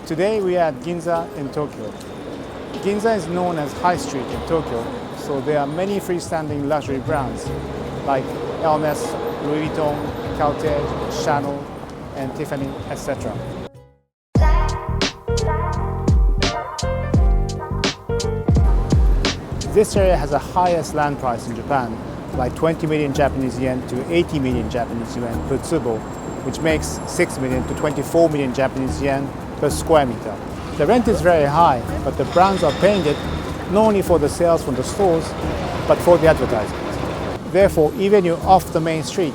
Today we are at Ginza in Tokyo. Ginza is known as High Street in Tokyo, so there are many freestanding luxury brands like Hermes, Louis Vuitton, Cartier, Chanel, and Tiffany, etc. This area has the highest land price in Japan, like 20 million Japanese yen to 80 million Japanese yen per tsubo, which makes 6 million to 24 million Japanese yen per square meter. The rent is very high, but the brands are paying it not only for the sales from the stores, but for the advertisement. Therefore, even you're off the main street,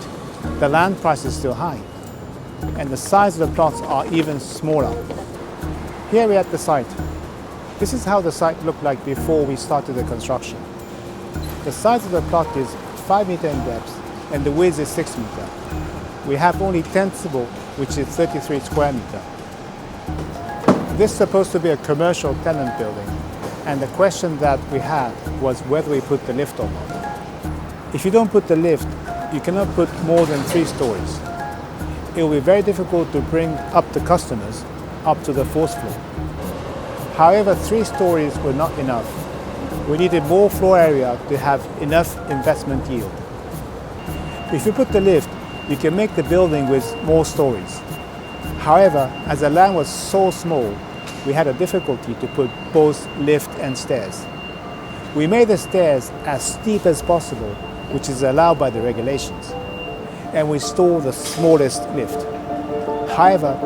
the land price is still high, and the size of the plots are even smaller. Here we're at the site. This is how the site looked like before we started the construction. The size of the plot is 5 meters in depth and the width is 6 meters. We have only 10 tsubo, which is 33 square meters. This is supposed to be a commercial tenant building, and the question that we had was whether we put the lift or not. If you don't put the lift, you cannot put more than 3 stories. It will be very difficult to bring up the customers up to the 4th floor. However, 3 stories were not enough. We needed more floor area to have enough investment yield. If you put the lift, you can make the building with more stories. However, as the land was so small, we had a difficulty to put both lift and stairs. We made the stairs as steep as possible, which is allowed by the regulations, and we installed the smallest lift. However,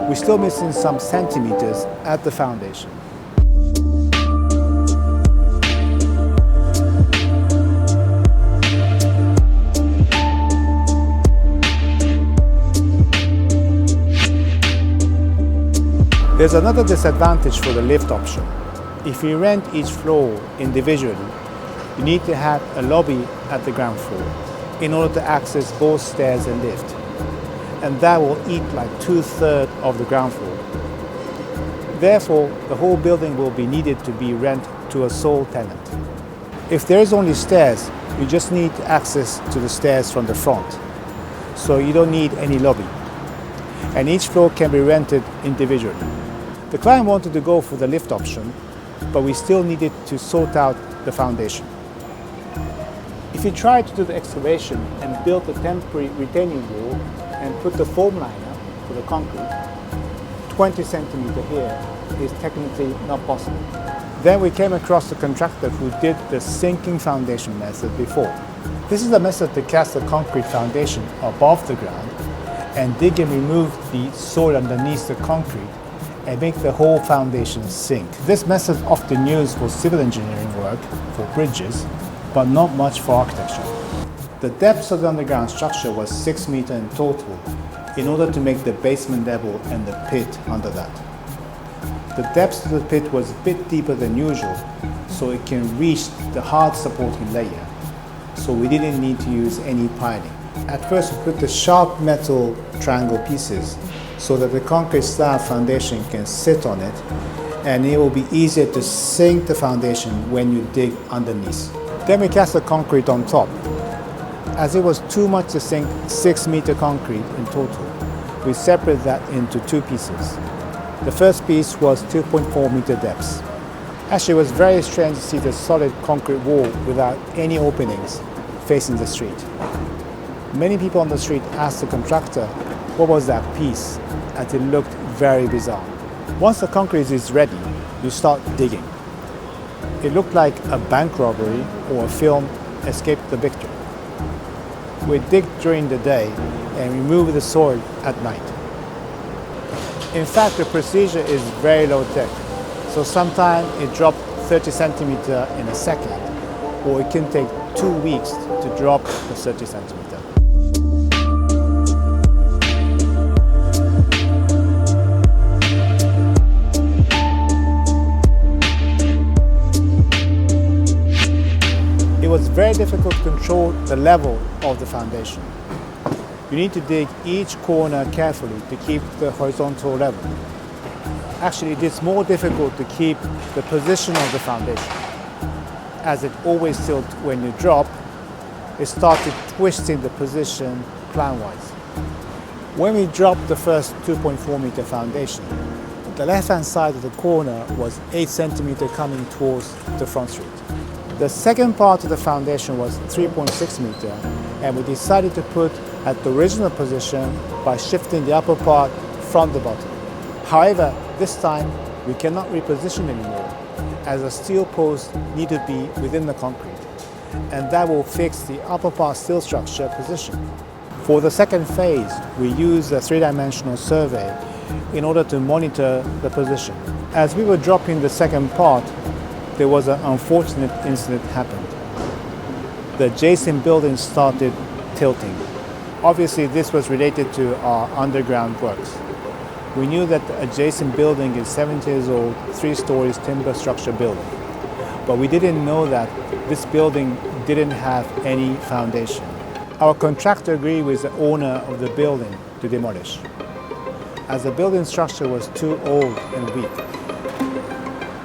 we're still missing some centimeters at the foundation. There's another disadvantage for the lift option. If you rent each floor individually, you need to have a lobby at the ground floor in order to access both stairs and lift. And that will eat like 2/3 of the ground floor. Therefore, the whole building will be needed to be rented to a sole tenant. If there is only stairs, you just need access to the stairs from the front. So you don't need any lobby. And each floor can be rented individually. The client wanted to go for the lift option, but we still needed to sort out the foundation. If you try to do the excavation and build a temporary retaining wall and put the foam liner for the concrete, 20 centimeters here is technically not possible. Then we came across the contractor who did the sinking foundation method before. This is the method to cast the concrete foundation above the ground and dig and remove the soil underneath the concrete and make the whole foundation sink. This method is often used for civil engineering work, for bridges, but not much for architecture. The depth of the underground structure was 6 meters in total in order to make the basement level and the pit under that. The depth of the pit was a bit deeper than usual, so it can reach the hard supporting layer. So we didn't need to use any piling. At first we put the sharp metal triangle pieces so that the concrete slab foundation can sit on it, and it will be easier to sink the foundation when you dig underneath. Then we cast the concrete on top. As it was too much to sink 6 meter concrete in total, we separated that into 2 pieces. The first piece was 2.4 meter depth. Actually, it was very strange to see the solid concrete wall without any openings facing the street. Many people on the street asked the contractor what was that piece, as it looked very bizarre. Once the concrete is ready, you start digging. It looked like a bank robbery or a film Escape the Victor. We dig during the day and remove the soil at night. In fact, the procedure is very low tech, so sometimes it drops 30 centimeters in a second, or it can take 2 weeks to drop the 30 centimeters. It was very difficult to control the level of the foundation. You need to dig each corner carefully to keep the horizontal level. Actually, it is more difficult to keep the position of the foundation, as it always tilts when you drop. It started twisting the position plan-wise. When we dropped the first 2.4 meter foundation, The left-hand side of the corner was 8 centimeters coming towards the front street. The second part of the foundation was 3.6 meters, and we decided to put at the original position by shifting the upper part from the bottom. However, this time we cannot reposition anymore, as a steel post need to be within the concrete, and that will fix the upper part steel structure position. For the second phase, we use a 3-dimensional survey in order to monitor the position. As we were dropping the second part, there was an unfortunate incident happened. The adjacent building started tilting. Obviously, this was related to our underground works. We knew that the adjacent building is 70 years old, 3 stories timber structure building. But we didn't know that this building didn't have any foundation. Our contractor agreed with the owner of the building to demolish, as the building structure was too old and weak.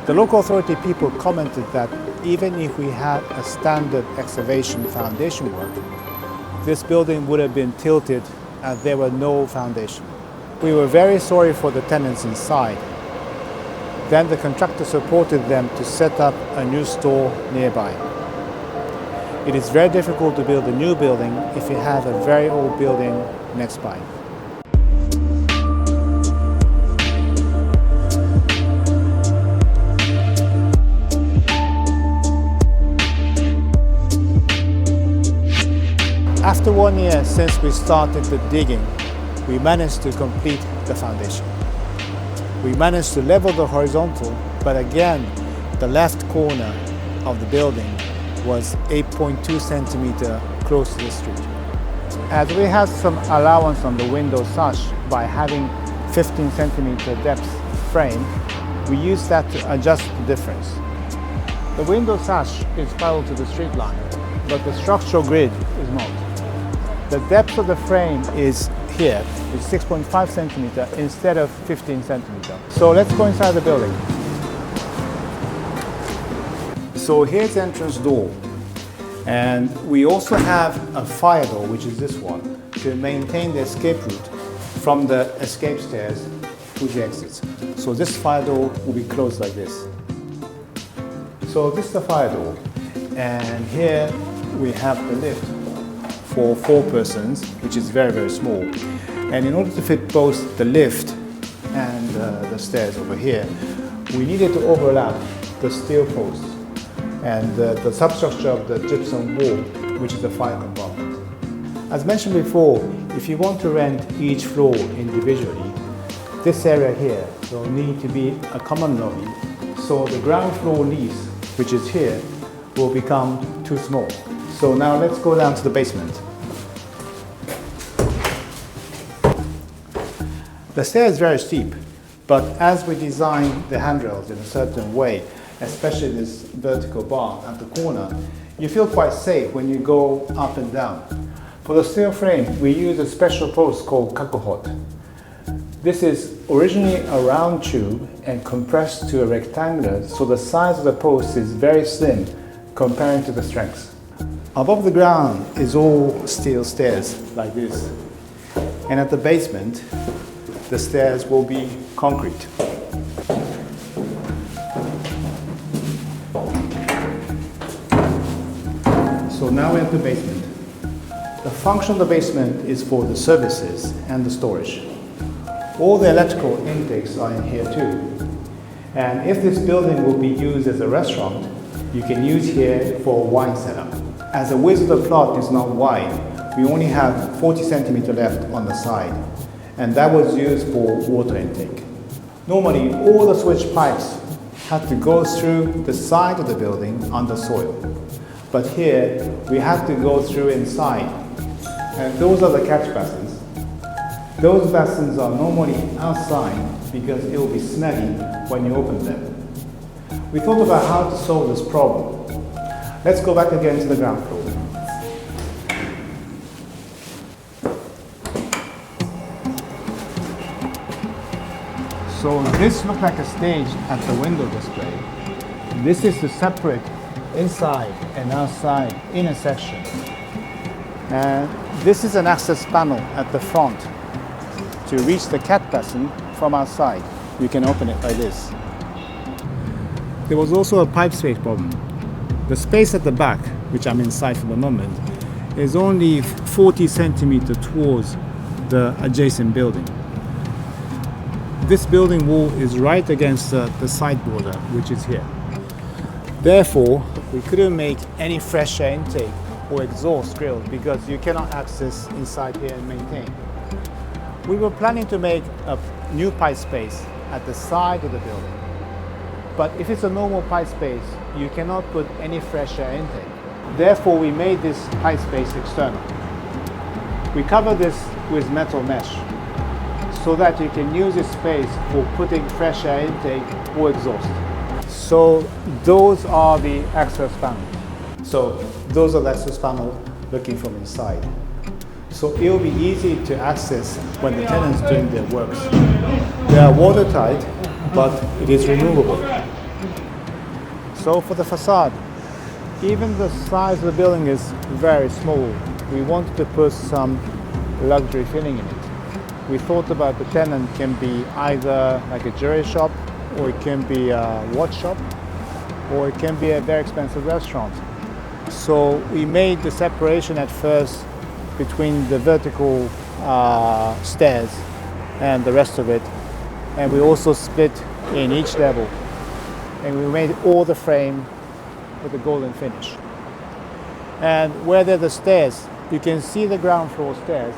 The local authority people commented that even if we had a standard excavation foundation work, this building would have been tilted as there were no foundation. We were very sorry for the tenants inside. Then the contractor supported them to set up a new store nearby. It is very difficult to build a new building if you have a very old building next by. After 1 year since we started the digging, we managed to complete the foundation. We managed to level the horizontal, but again, the left corner of the building was 8.2 centimeters close to the street. As we had some allowance on the window sash by having 15 centimeter depth frame, we used that to adjust the difference. The window sash is parallel to the street line, but the structural grid is not. The depth of the frame is here, it's 6.5 centimeters instead of 15 centimeters. So let's go inside the building. So here's the entrance door. And we also have a fire door, which is this one, to maintain the escape route from the escape stairs to the exits. So this fire door will be closed like this. So this is the fire door. And here we have the lift for 4 persons, which is very, very small. And in order to fit both the lift and the stairs over here, we needed to overlap the steel posts and the substructure of the gypsum wall, which is the fire compartment. As mentioned before, if you want to rent each floor individually, this area here will need to be a common lobby, so the ground floor lease, which is here, will become too small. So now let's go down to the basement. The stair is very steep, but as we design the handrails in a certain way, especially this vertical bar at the corner, you feel quite safe when you go up and down. For the steel frame, we use a special post called kakuhot. This is originally a round tube and compressed to a rectangular, so the size of the post is very slim comparing to the strength. Above the ground is all steel stairs like this, and at the basement, the stairs will be concrete. So now we're at the basement. The function of the basement is for the services and the storage. All the electrical intakes are in here too. And if this building will be used as a restaurant, you can use here for a wine setup. As the width of the plot is not wide, we only have 40 centimeters left on the side, and that was used for water intake. Normally, all the switch pipes had to go through the side of the building under soil. But here, we have to go through inside. And those are the catch basins. Those basins are normally outside because it will be smelly when you open them. We thought about how to solve this problem. Let's go back again to the ground floor. So this looks like a stage at the window display. This is to separate inside and outside inner section. And this is an access panel at the front to reach the cat basin from outside. you can open it like this. There was also a pipe space problem. The space at the back, which I'm inside for the moment, is only 40 centimeters towards the adjacent building. This building wall is right against the side border, which is here. Therefore, we couldn't make any fresh air intake or exhaust grill because you cannot access inside here and maintain. We were planning to make a new pipe space at the side of the building. But if it's a normal pipe space, you cannot put any fresh air intake. Therefore, we made this pipe space external. We cover this with metal mesh so that you can use this space for putting fresh air intake or exhaust. So those are the access panels. So those are the access panels looking from inside. So it will be easy to access when the tenant's doing their works. They are watertight, but it is removable. So for the facade, even the size of the building is very small. We wanted to put some luxury feeling in it. We thought about the tenant can be either like a jewelry shop, or it can be a watch shop, or it can be a very expensive restaurant. So we made the separation at first between the vertical stairs and the rest of it, and we also split in each level, and we made all the frame with a golden finish. And where there are the stairs, you can see the ground floor stairs,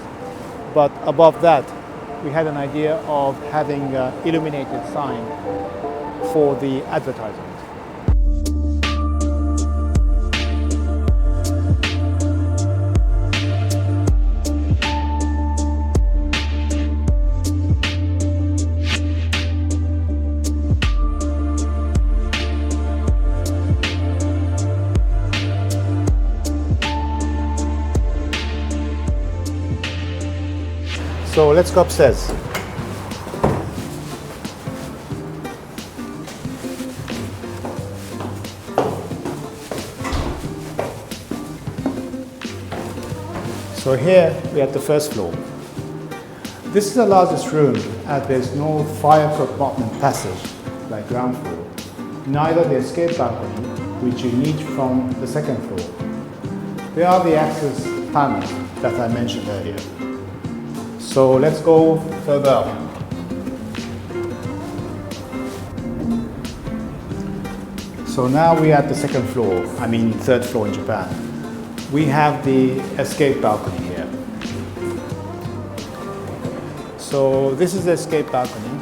but above that we had an idea of having an illuminated sign for the advertisement. So let's go upstairs. So here we have the first floor. This is the largest room as there's no fire compartment passage like ground floor, neither the escape balcony which you need from the second floor. There are the access panels that I mentioned earlier. So let's go further up. So now we're at the second floor, third floor in Japan. We have the escape balcony here. So this is the escape balcony.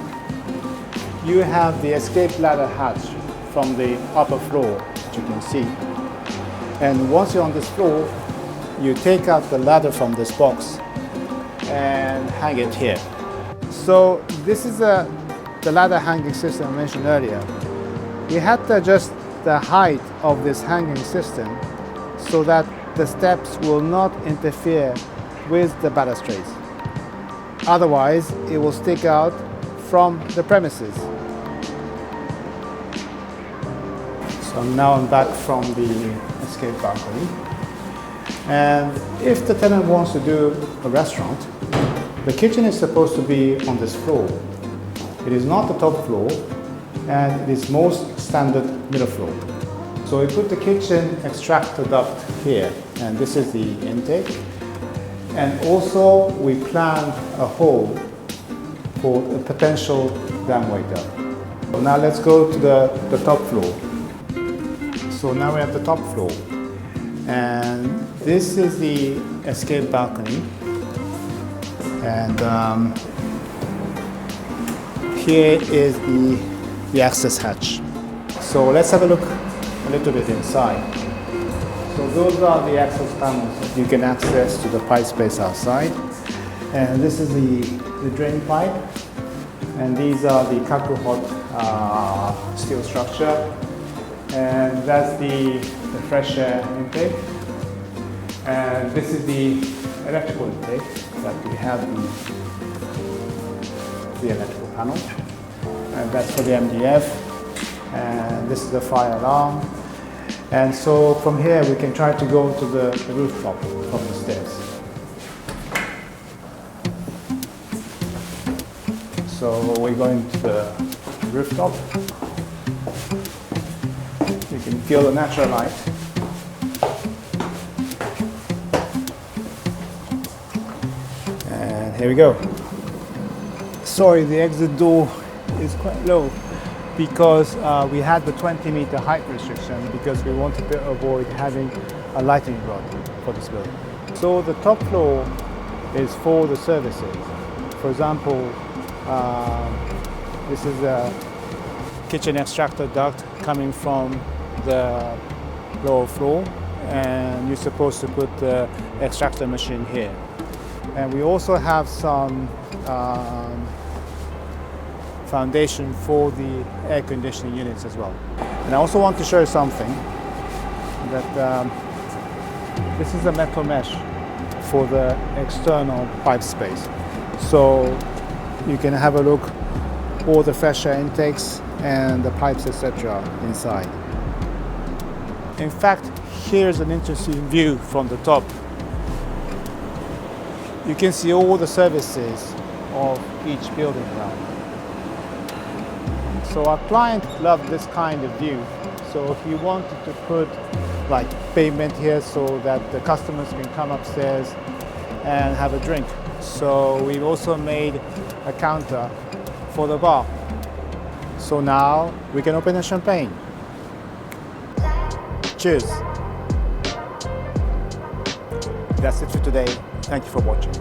You have the escape ladder hatch from the upper floor, which you can see. And once you're on this floor, you take out the ladder from this box and hang it here. So this is the ladder hanging system I mentioned earlier. We had to adjust the height of this hanging system so that the steps will not interfere with the balustrades. Otherwise, it will stick out from the premises. So now I'm back from the escape balcony. And if the tenant wants to do a restaurant, the kitchen is supposed to be on this floor. It is not the top floor, and it is most standard middle floor. So we put the kitchen extractor duct here, and this is the intake. And also we planned a hole for a potential damway duct. So now let's go to the top floor. So now we're at the top floor. And this is the escape balcony. And here is the access hatch. So let's have a look a little bit inside. So those are the access panels that you can access to the pipe space outside. And this is the drain pipe. And these are the kaku-hot steel structure. And that's the fresh air intake. And this is the electrical intake that we have the electrical panel. And that's for the MDF. And this is the fire alarm. And so from here we can try to go to the rooftop from the stairs. So we're going to the rooftop. You can feel the natural light. And here we go. Sorry, the exit door is quite low because we had the 20-meter height restriction because we wanted to avoid having a lighting rod for this building. So the top floor is for the services. For example, this is a kitchen extractor duct coming from the lower floor, and you're supposed to put the extractor machine here. And we also have some foundation for the air conditioning units as well. And I also want to show you something that this is a metal mesh for the external pipe space. So you can have a look all the fresh air intakes and the pipes, etc. inside. In fact, here's an interesting view from the top. You can see all the services of each building around. So our client loved this kind of view. So if you wanted to put like pavement here so that the customers can come upstairs and have a drink. So we've also made a counter for the bar. So now we can open a champagne. Cheers. That's it for today. Thank you for watching.